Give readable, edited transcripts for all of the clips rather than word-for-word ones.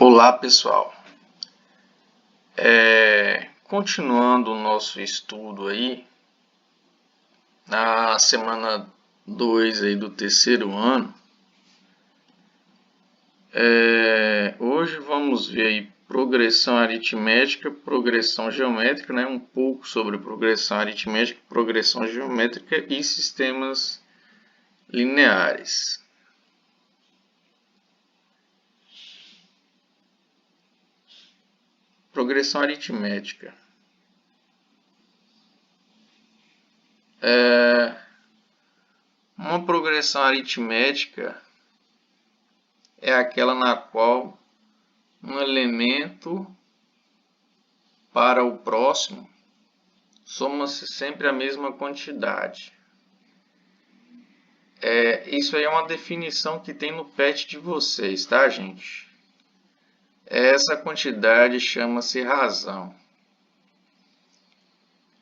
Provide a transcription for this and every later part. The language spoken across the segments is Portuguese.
Olá pessoal, continuando o nosso estudo aí, na semana 2 aí do terceiro ano, hoje vamos ver aí progressão aritmética, progressão geométrica, né? Um pouco sobre progressão aritmética, progressão geométrica e sistemas lineares. Progressão aritmética. Uma progressão aritmética é aquela na qual um elemento para o próximo soma-se sempre a mesma quantidade. Isso aí é uma definição que tem no PET de vocês, tá, gente? Essa quantidade chama-se razão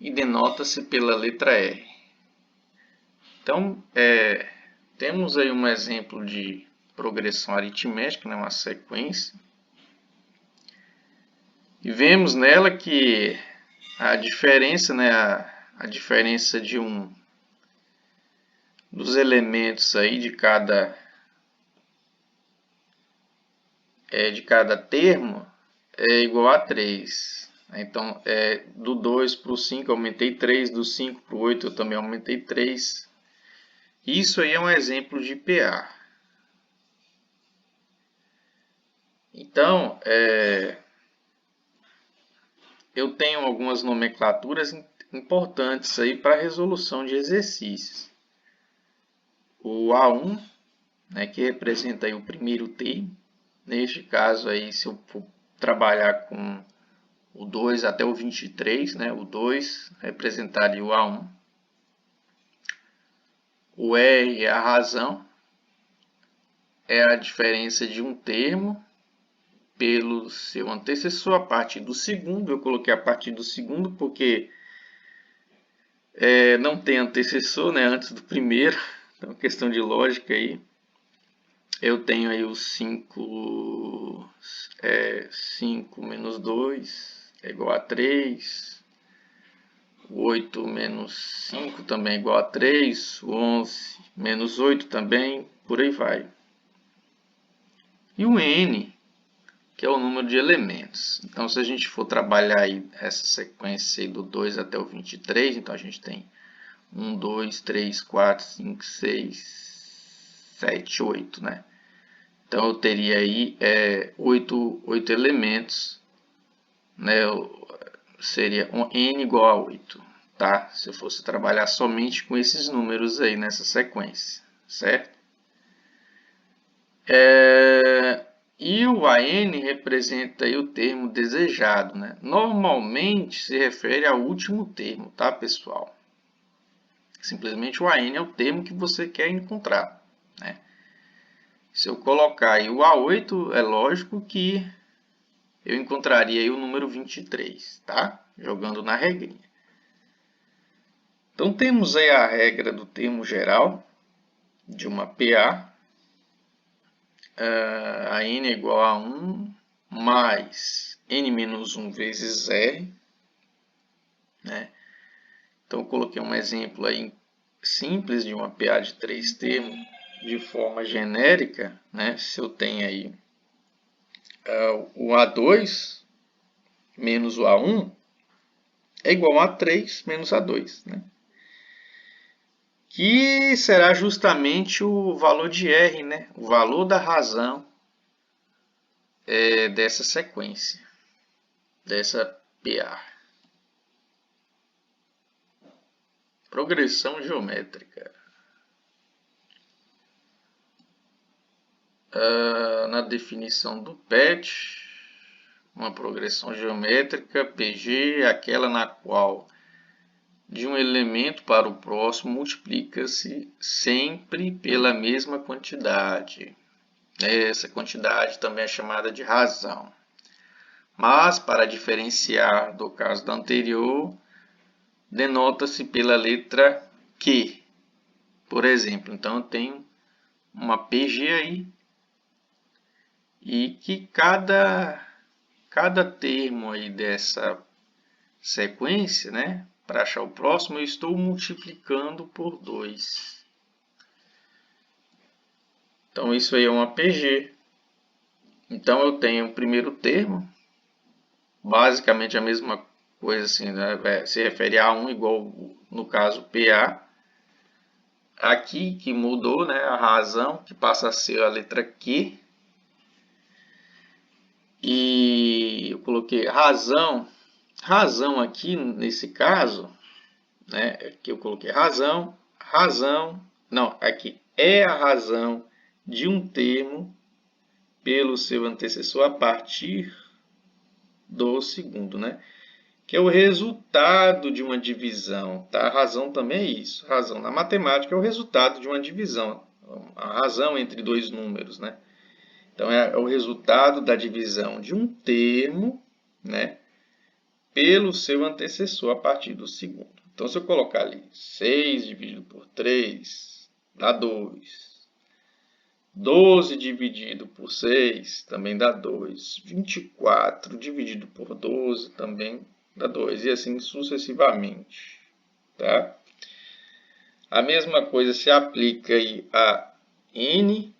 e denota-se pela letra R. Então, temos aí um exemplo de progressão aritmética, né, uma sequência. E vemos nela que a diferença, né, a diferença dos elementos aí de cada termo é igual a 3. Então, do 2 para o 5 eu aumentei 3, do 5 para o 8 eu também aumentei 3. Isso aí é um exemplo de PA. Então, eu tenho algumas nomenclaturas importantes aí para resolução de exercícios. O A1, né, que representa aí o primeiro termo. Neste caso aí, se eu for trabalhar com o 2 até o 23, né, o 2 representaria o A1. O R é a razão, é a diferença de um termo pelo seu antecessor a partir do segundo. Eu coloquei a partir do segundo porque não tem antecessor, né, antes do primeiro. Então, questão de lógica aí. Eu tenho aí o 5 menos 2 é igual a 3. O 8 menos 5 também é igual a 3. O 11 menos 8 também, por aí vai. E o N, que é o número de elementos. Então, se a gente for trabalhar aí essa sequência aí do 2 até o 23, então a gente tem 1, 2, 3, 4, 5, 6, 7, 8, né? Então, eu teria aí 8 elementos, né? Seria um N igual a 8, tá? Se eu fosse trabalhar somente com esses números aí nessa sequência, certo? E o AN representa aí o termo desejado, né? Normalmente se refere ao último termo, tá, pessoal? Simplesmente o AN é o termo que você quer encontrar, né? Se eu colocar aí o A8, é lógico que eu encontraria aí o número 23, tá? Jogando na regrinha. Então, temos aí a regra do termo geral de uma PA. A N é igual a 1 mais N menos 1 vezes R, né? Então, eu coloquei um exemplo aí simples de uma PA de 3 termos de forma genérica, né? Se eu tenho aí o A2 menos o A1 é igual a 3 menos A2, né? Que será justamente o valor de R, né? O valor da razão dessa sequência, dessa PA. Progressão geométrica. Na definição do PET, uma progressão geométrica, PG, é aquela na qual de um elemento para o próximo multiplica-se sempre pela mesma quantidade. Essa quantidade também é chamada de razão. Mas, para diferenciar do caso da anterior, denota-se pela letra Q. Por exemplo, então eu tenho uma PG aí e que cada termo aí dessa sequência, né, para achar o próximo, eu estou multiplicando por 2. Então, isso aí é uma PG. Então, eu tenho o primeiro termo, basicamente a mesma coisa, assim, né? Se refere a 1 igual, no caso, PA. Aqui que mudou, né, a razão, que passa a ser a letra Q. E eu coloquei razão. Razão aqui, nesse caso, né, aqui eu coloquei razão, não, aqui é a razão de um termo pelo seu antecessor a partir do segundo, né? Que é o resultado de uma divisão, tá? A razão também é isso. A razão na matemática é o resultado de uma divisão, a razão entre dois números, né? Então, é o resultado da divisão de um termo, né, pelo seu antecessor a partir do segundo. Então, se eu colocar ali 6 dividido por 3, dá 2. 12 dividido por 6 também dá 2. 24 dividido por 12 também dá 2. E assim sucessivamente. Tá? A mesma coisa se aplica aí a n,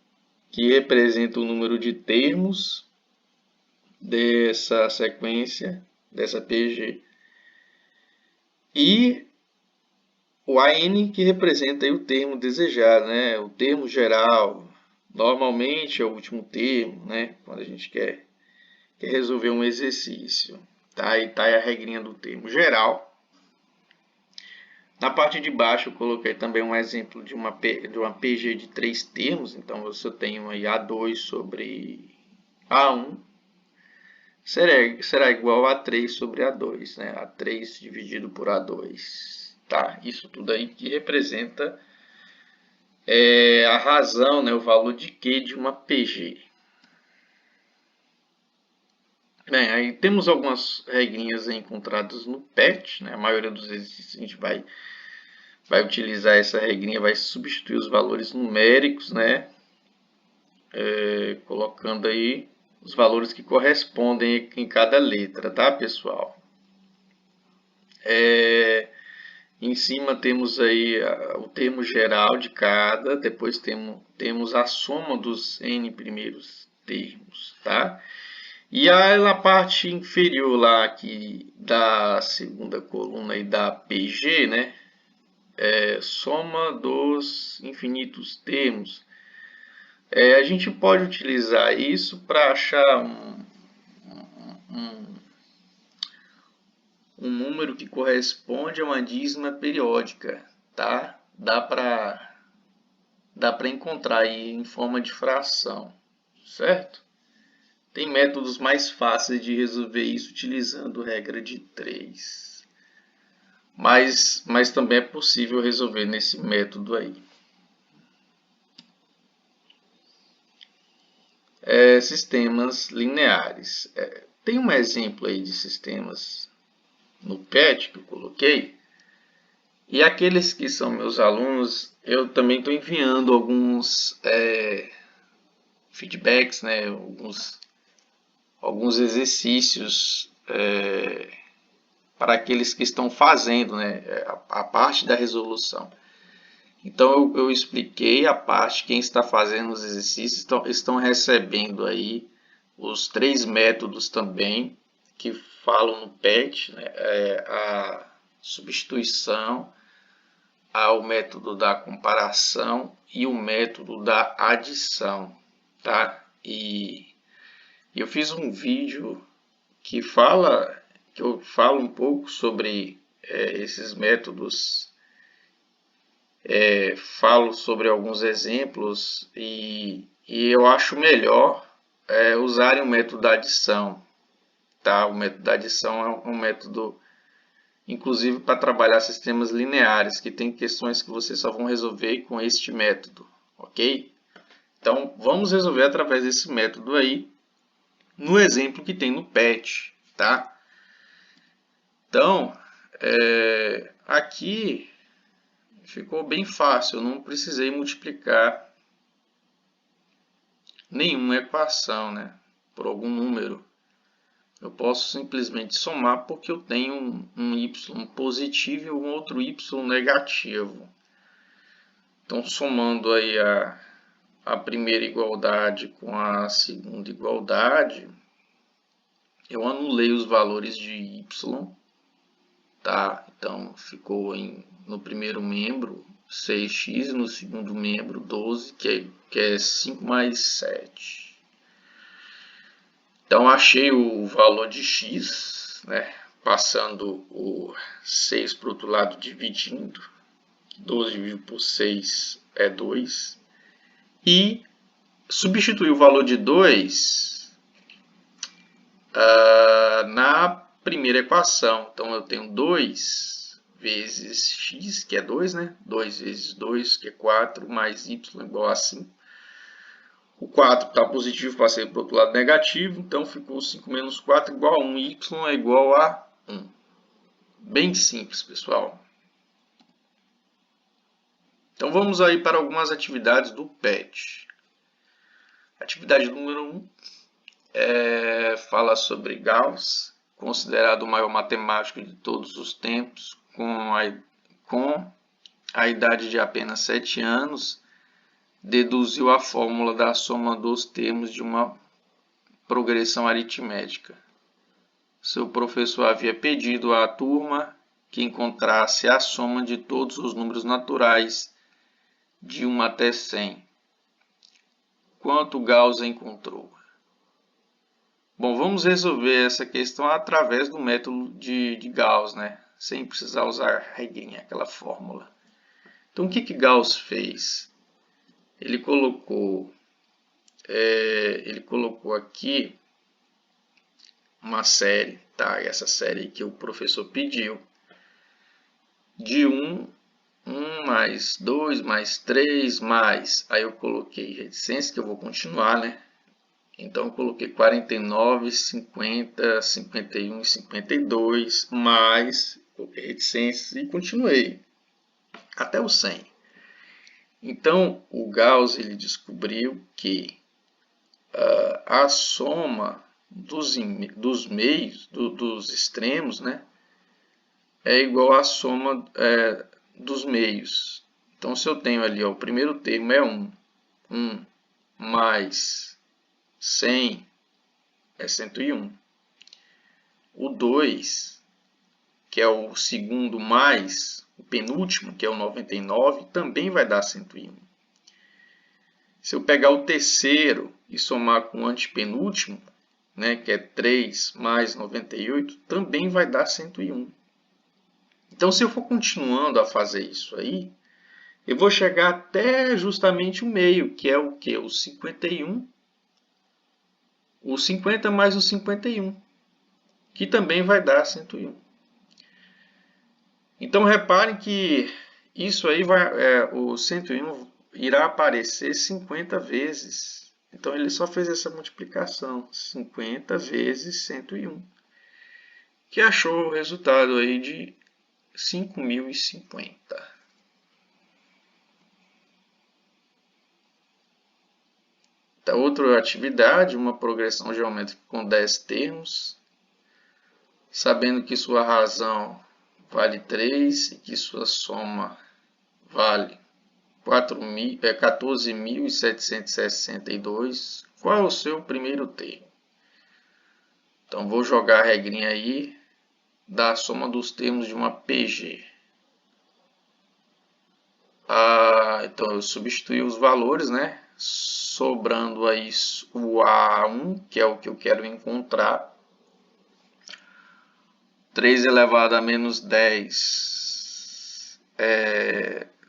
que representa o número de termos dessa sequência, dessa PG. E o AN, que representa aí o termo desejado, né? O termo geral. Normalmente é o último termo, né? Quando a gente quer resolver um exercício. Tá? Aí está a regrinha do termo geral. Na parte de baixo eu coloquei também um exemplo de uma PG de 3 termos. Então, você tem aí A2 sobre A1. Será igual a 3 sobre A2, né? A3 dividido por A2. Tá? Isso tudo aí que representa a razão, né? O valor de Q de uma PG. Bem, aí temos algumas regrinhas encontradas no PET, né? A maioria dos exercícios a gente vai utilizar essa regrinha, vai substituir os valores numéricos, né? Colocando aí os valores que correspondem em cada letra, tá, pessoal? Em cima temos aí o termo geral de cada, depois temos a soma dos n primeiros termos, tá? E aí na parte inferior lá aqui da segunda coluna e da PG, né? Soma dos infinitos termos. A gente pode utilizar isso para achar um número que corresponde a uma dízima periódica, tá? Dá para encontrar aí em forma de fração, certo? Tem métodos mais fáceis de resolver isso utilizando regra de 3. Mas também é possível resolver nesse método aí. Sistemas lineares. Tem um exemplo aí de sistemas no PET que eu coloquei. E aqueles que são meus alunos, eu também estou enviando alguns feedbacks, né? Alguns exercícios para aqueles que estão fazendo, né? A parte da resolução. Então, eu expliquei a parte, quem está fazendo os exercícios estão recebendo aí os 3 métodos também que falam no PET, né? A substituição, o método da comparação e o método da adição, tá? E eu fiz um vídeo que eu falo um pouco sobre esses métodos. Falo sobre alguns exemplos e eu acho melhor usarem o método da adição. Tá? O método da adição é um método, inclusive, para trabalhar sistemas lineares, que tem questões que vocês só vão resolver com este método, ok? Então, vamos resolver através desse método aí, no exemplo que tem no PET, tá? Então, aqui ficou bem fácil, eu não precisei multiplicar nenhuma equação, né, por algum número. Eu posso simplesmente somar porque eu tenho um y positivo e um outro y negativo. Então, somando aí a primeira igualdade com a segunda igualdade, eu anulei os valores de y, tá? Então, ficou no primeiro membro 6x, no segundo membro 12, que é 5 mais 7. Então, achei o valor de x, né? Passando o 6 para o outro lado, dividindo. 12 dividido por 6 é 2. E substituir o valor de 2 na primeira equação. Então, eu tenho 2 vezes x, que é 2, né? 2 vezes 2, que é 4, mais y igual a 5. O 4 está positivo, passei para o outro lado negativo, então ficou 5 menos 4 igual a 1. Y é igual a 1. Bem simples, pessoal. Então vamos aí para algumas atividades do PET. Atividade número 1 fala sobre Gauss, considerado o maior matemático de todos os tempos, com a idade de apenas 7 anos, deduziu a fórmula da soma dos termos de uma progressão aritmética. Seu professor havia pedido à turma que encontrasse a soma de todos os números naturais de 1 até 100. Quanto Gauss encontrou? Bom, vamos resolver essa questão através do método de Gauss, né? Sem precisar usar regrinha, aquela fórmula. Então, o que Gauss fez? Ele colocou aqui uma série, tá? Essa série que o professor pediu, de 1 mais 2 mais 3 mais, aí eu coloquei reticência, que eu vou continuar, né? Então eu coloquei 49, 50, 51 e 52 mais, coloquei reticência e continuei até o 100. Então o Gauss ele descobriu que a soma dos meios, dos extremos, né, é igual à soma dos meios. Então, se eu tenho ali, ó, o primeiro termo é 1, 1 mais 100 é 101. O 2, que é o segundo, mais o penúltimo, que é o 99, também vai dar 101. Se eu pegar o terceiro e somar com o antepenúltimo, né, que é 3 mais 98, também vai dar 101. Então, se eu for continuando a fazer isso aí, eu vou chegar até justamente o meio, que é o quê? O 51. O 50 mais o 51, que também vai dar 101. Então, reparem que isso aí o 101 irá aparecer 50 vezes. Então, ele só fez essa multiplicação, 50 vezes 101, que achou o resultado aí de 5.050. Então, outra atividade, uma progressão geométrica com 10 termos, sabendo que sua razão vale 3 e que sua soma vale 14.762, qual é o seu primeiro termo? Então, vou jogar a regrinha aí da soma dos termos de uma PG. Então, eu substituí os valores, né? Sobrando aí o A1, que é o que eu quero encontrar. 3 elevado a menos 10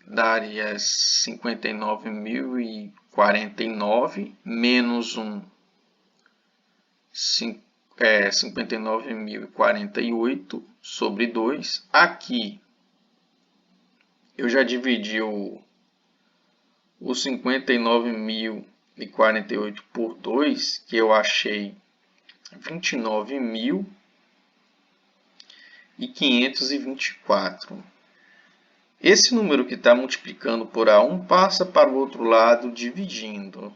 daria 59.049, menos 1, 59.048 sobre 2. Aqui eu já dividi o 59.048 por 2, que eu achei 29.524. Esse número que está multiplicando por A1 passa para o outro lado dividindo.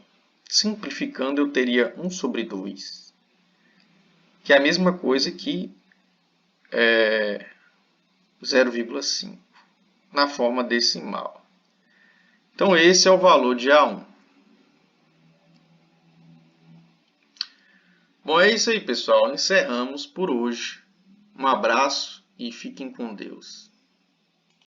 Simplificando, eu teria 1 sobre 2, que é a mesma coisa que 0,5 na forma decimal. Então, esse é o valor de A1. Bom, é isso aí, pessoal. Encerramos por hoje. Um abraço e fiquem com Deus.